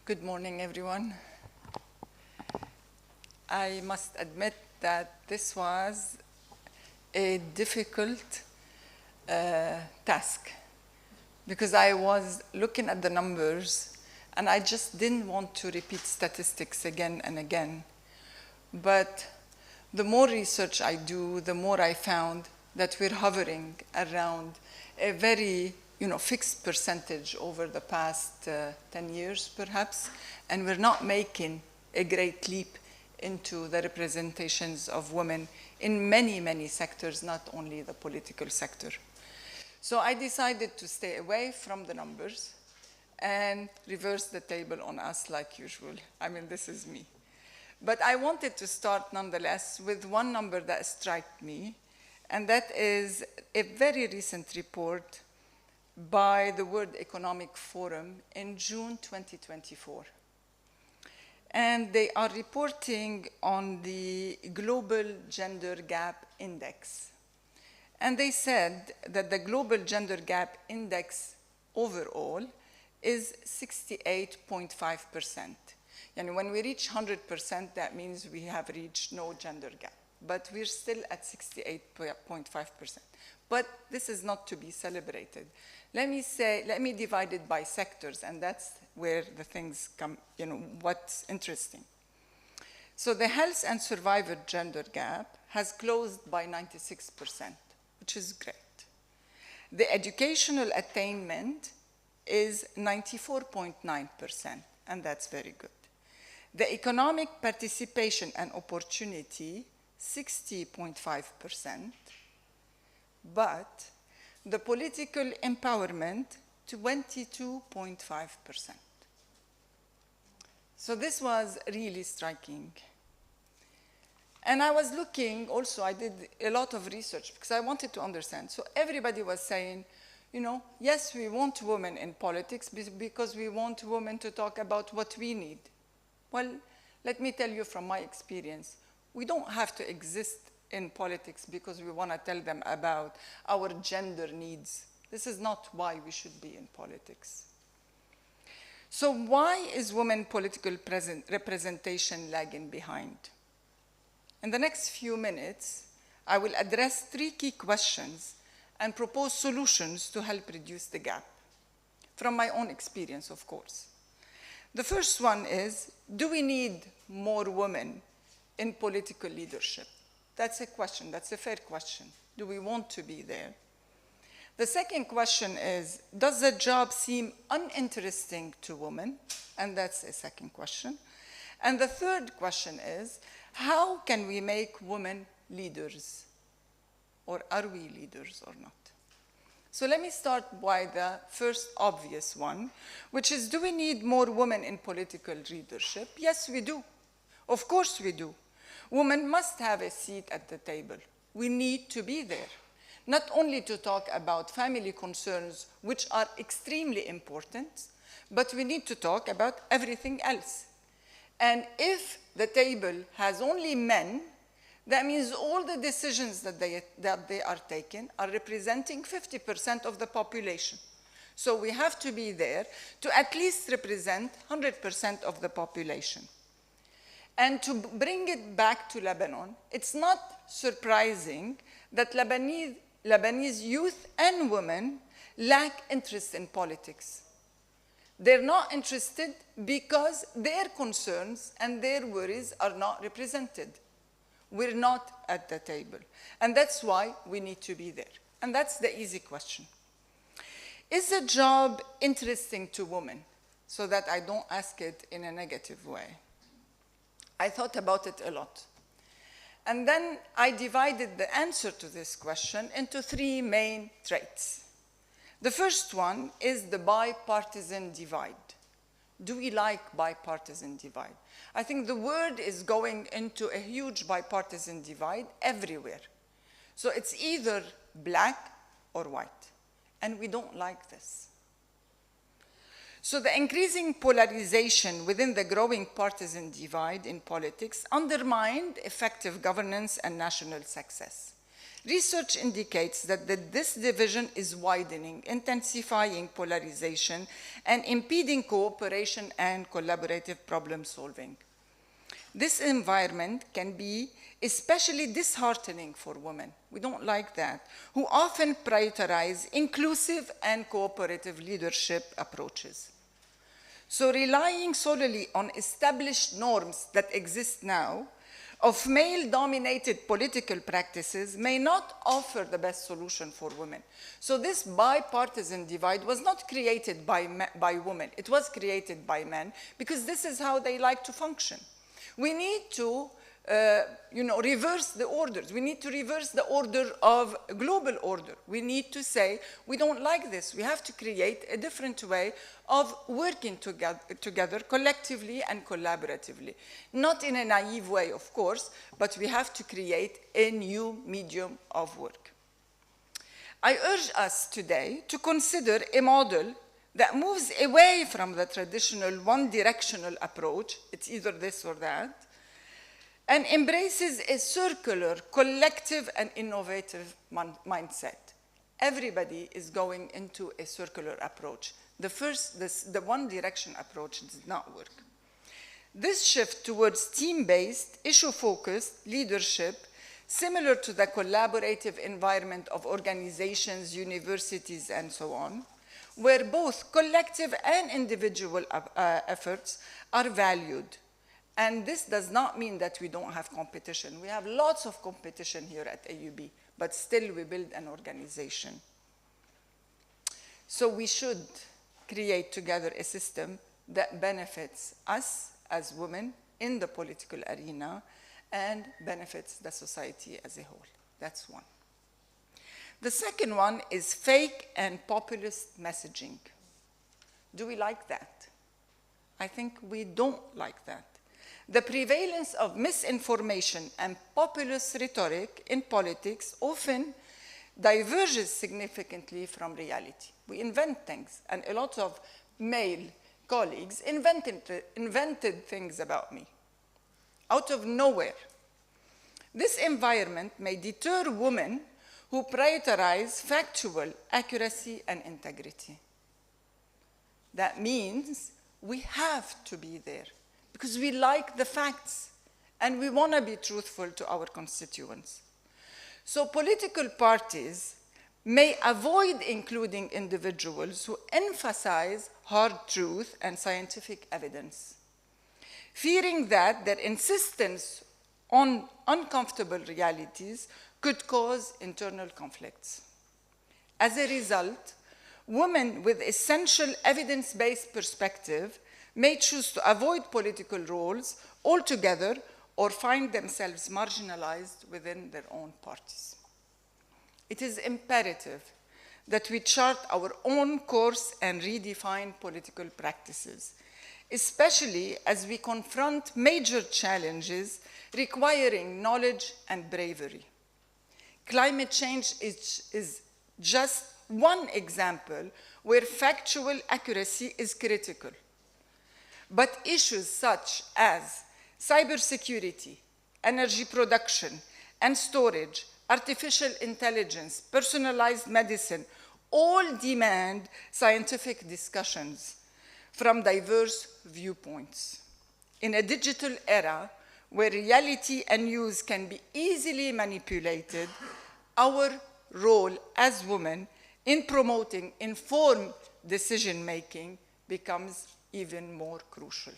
Good morning, everyone. I must admit that this was a difficult task because I was looking at the numbers and I just didn't want to repeat statistics again and again. But the more research I do, the more I found that we're hovering around a very fixed percentage over the past 10 years, perhaps, and we're not making a great leap into the representations of women in many, many sectors, not only the political sector. So I decided to stay away from the numbers and reverse the table on us like usual. I mean, this is me. But I wanted to start nonetheless with one number that struck me, and that is a very recent report by the World Economic Forum in June 2024. And they are reporting on the Global Gender Gap Index. And they said that the Global Gender Gap Index overall is 68.5%. And when we reach 100%, that means we have reached no gender gap. But we're still at 68.5%. But this is not to be celebrated. Let me divide it by sectors, and that's where the things come, what's interesting. So the health and survivor gender gap has closed by 96%, which is great. The educational attainment is 94.9%, and that's very good. The economic participation and opportunity, 60.5%, but the political empowerment, 22.5%. So this was really striking. And I was looking also, I did a lot of research because I wanted to understand. So everybody was saying, yes, we want women in politics because we want women to talk about what we need. Well, let me tell you from my experience, we don't have to exist in politics because we want to tell them about our gender needs. This is not why we should be in politics. So why is women political representation lagging behind? In the next few minutes, I will address 3 key questions and propose solutions to help reduce the gap, from my own experience, of course. The first one is, do we need more women in political leadership? That's a question, that's a fair question. Do we want to be there? The second question is, does the job seem uninteresting to women? And that's a second question. And the third question is, how can we make women leaders? Or are we leaders or not? So let me start by the first obvious one, which is, do we need more women in political leadership? Yes, we do. Of course we do. Women must have a seat at the table. We need to be there, not only to talk about family concerns, which are extremely important, but we need to talk about everything else. And if the table has only men, that means all the decisions that they are taking are representing 50% of the population. So we have to be there to at least represent 100% of the population. And to bring it back to Lebanon, it's not surprising that Lebanese youth and women lack interest in politics. They're not interested because their concerns and their worries are not represented. We're not at the table. And that's why we need to be there. And that's the easy question. Is the job interesting to women? So that I don't ask it in a negative way. I thought about it a lot. And then I divided the answer to this question into 3 main traits. The first one is the bipartisan divide. Do we like bipartisan divide? I think the world is going into a huge bipartisan divide everywhere. So it's either black or white. And we don't like this. So the increasing polarization within the growing partisan divide in politics undermined effective governance and national success. Research indicates that this division is widening, intensifying polarization, and impeding cooperation and collaborative problem solving. This environment can be especially disheartening for women, we don't like that, who often prioritize inclusive and cooperative leadership approaches. So relying solely on established norms that exist now of male-dominated political practices may not offer the best solution for women. So this bipartisan divide was not created by women, it was created by men, because this is how they like to function. We need to reverse the orders. We need to reverse the order of global order. We need to say, we don't like this. We have to create a different way of working together collectively and collaboratively. Not in a naive way, of course, but we have to create a new medium of work. I urge us today to consider a model that moves away from the traditional one-directional approach, it's either this or that, and embraces a circular, collective, and innovative mindset. Everybody is going into a circular approach. The one-direction approach did not work. This shift towards team-based, issue-focused leadership, similar to the collaborative environment of organizations, universities, and so on, where both collective and individual efforts are valued. And this does not mean that we don't have competition. We have lots of competition here at AUB, but still we build an organization. So we should create together a system that benefits us as women in the political arena and benefits the society as a whole. That's one. The second one is fake and populist messaging. Do we like that? I think we don't like that. The prevalence of misinformation and populist rhetoric in politics often diverges significantly from reality. We invent things, and a lot of male colleagues invented things about me out of nowhere. This environment may deter women who prioritize factual accuracy and integrity. That means we have to be there because we like the facts and we want to be truthful to our constituents. So political parties may avoid including individuals who emphasize hard truth and scientific evidence, fearing that their insistence on uncomfortable realities could cause internal conflicts. As a result, women with essential evidence-based perspective may choose to avoid political roles altogether or find themselves marginalized within their own parties. It is imperative that we chart our own course and redefine political practices, especially as we confront major challenges requiring knowledge and bravery. Climate change is just one example where factual accuracy is critical. But issues such as cybersecurity, energy production and storage, artificial intelligence, personalized medicine, all demand scientific discussions from diverse viewpoints. In a digital era where reality and news can be easily manipulated, our role as women in promoting informed decision-making becomes even more crucial.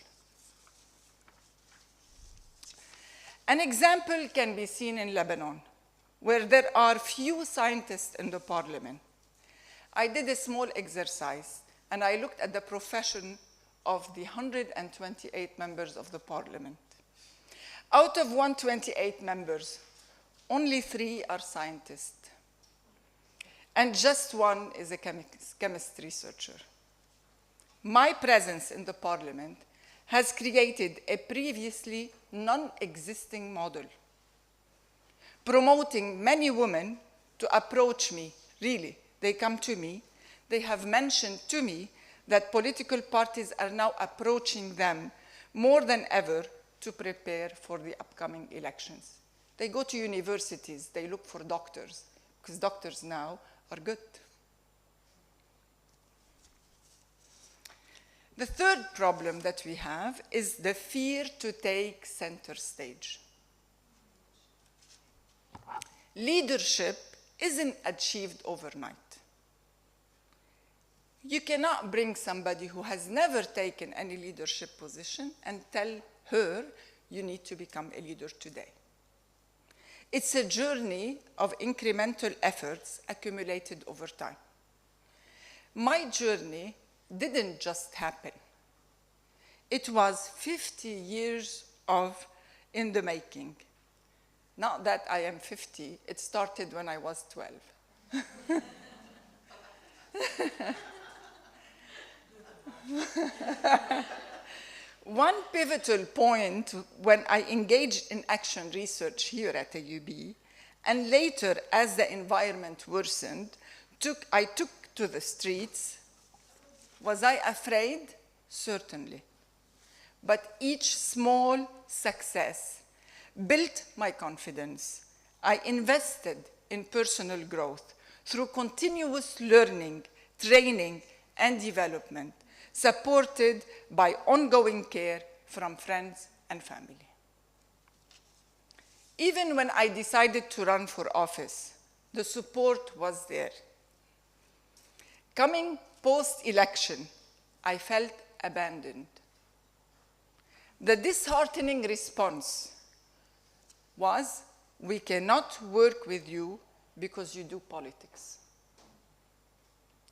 An example can be seen in Lebanon, where there are few scientists in the parliament. I did a small exercise, and I looked at the profession of the 128 members of the parliament. Out of 128 members, only 3 are scientists, and just 1 is a chemist researcher. My presence in the parliament has created a previously non-existing model, promoting many women to approach me. Really, they come to me. They have mentioned to me that political parties are now approaching them more than ever to prepare for the upcoming elections. They go to universities, they look for doctors, because doctors now are good. The third problem that we have is the fear to take center stage. Leadership isn't achieved overnight. You cannot bring somebody who has never taken any leadership position and tell her, you need to become a leader today. It's a journey of incremental efforts accumulated over time. My journey didn't just happen. It was 50 years in the making. Not that I am 50, it started when I was 12. One pivotal point when I engaged in action research here at AUB, and later as the environment worsened, I took to the streets. Was I afraid? Certainly. But each small success built my confidence. I invested in personal growth through continuous learning, training, and development, supported by ongoing care from friends and family. Even when I decided to run for office, the support was there. Coming post-election, I felt abandoned. The disheartening response was, we cannot work with you because you do politics.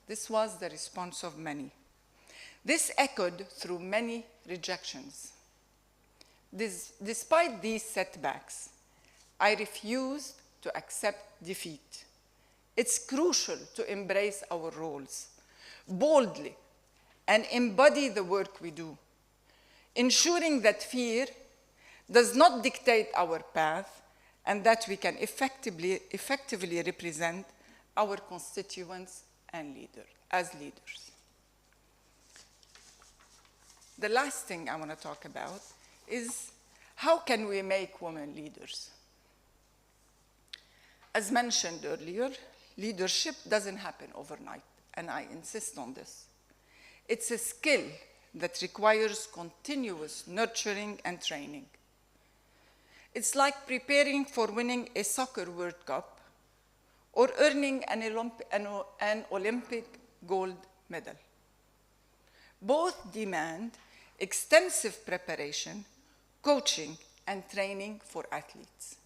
This was the response of many. This echoed through many rejections. Despite these setbacks, I refused to accept defeat. It's crucial to embrace our roles boldly and embody the work we do, ensuring that fear does not dictate our path and that we can effectively represent our constituents and as leaders. The last thing I want to talk about is how can we make women leaders? As mentioned earlier, leadership doesn't happen overnight, and I insist on this. It's a skill that requires continuous nurturing and training. It's like preparing for winning a soccer World Cup or earning an Olympic gold medal. Both demand extensive preparation, coaching, and training for athletes.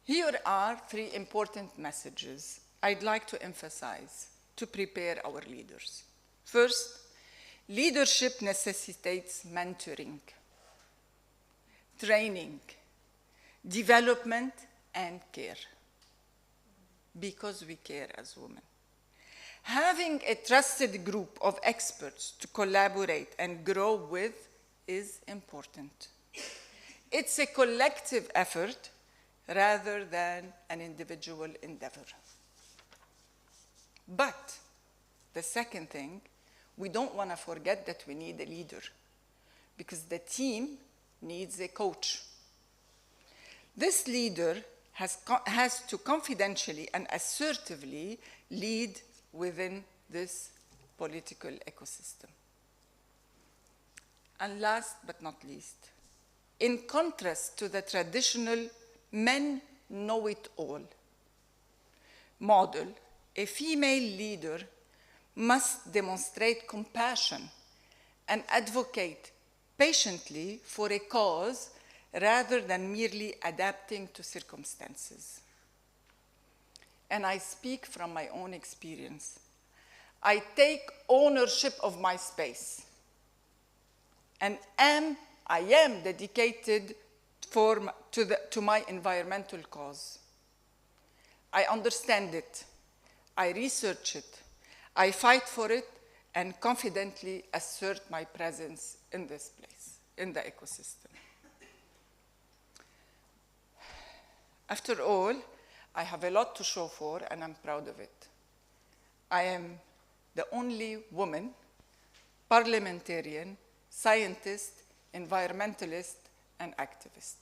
Here are 3 important messages I'd like to emphasize to prepare our leaders. First, leadership necessitates mentoring, training, development, and care, because we care as women. Having a trusted group of experts to collaborate and grow with is important. It's a collective effort rather than an individual endeavor. But the second thing, we don't want to forget that we need a leader, because the team needs a coach. This leader has to confidentially and assertively lead within this political ecosystem. And last but not least, in contrast to the traditional men know-it-all model, a female leader must demonstrate compassion and advocate patiently for a cause rather than merely adapting to circumstances. And I speak from my own experience. I take ownership of my space, and I am dedicated to my environmental cause. I understand it, I research it, I fight for it, and confidently assert my presence in this place, in the ecosystem. After all, I have a lot to show for, and I'm proud of it. I am the only woman, parliamentarian, scientist, environmentalist, and activist.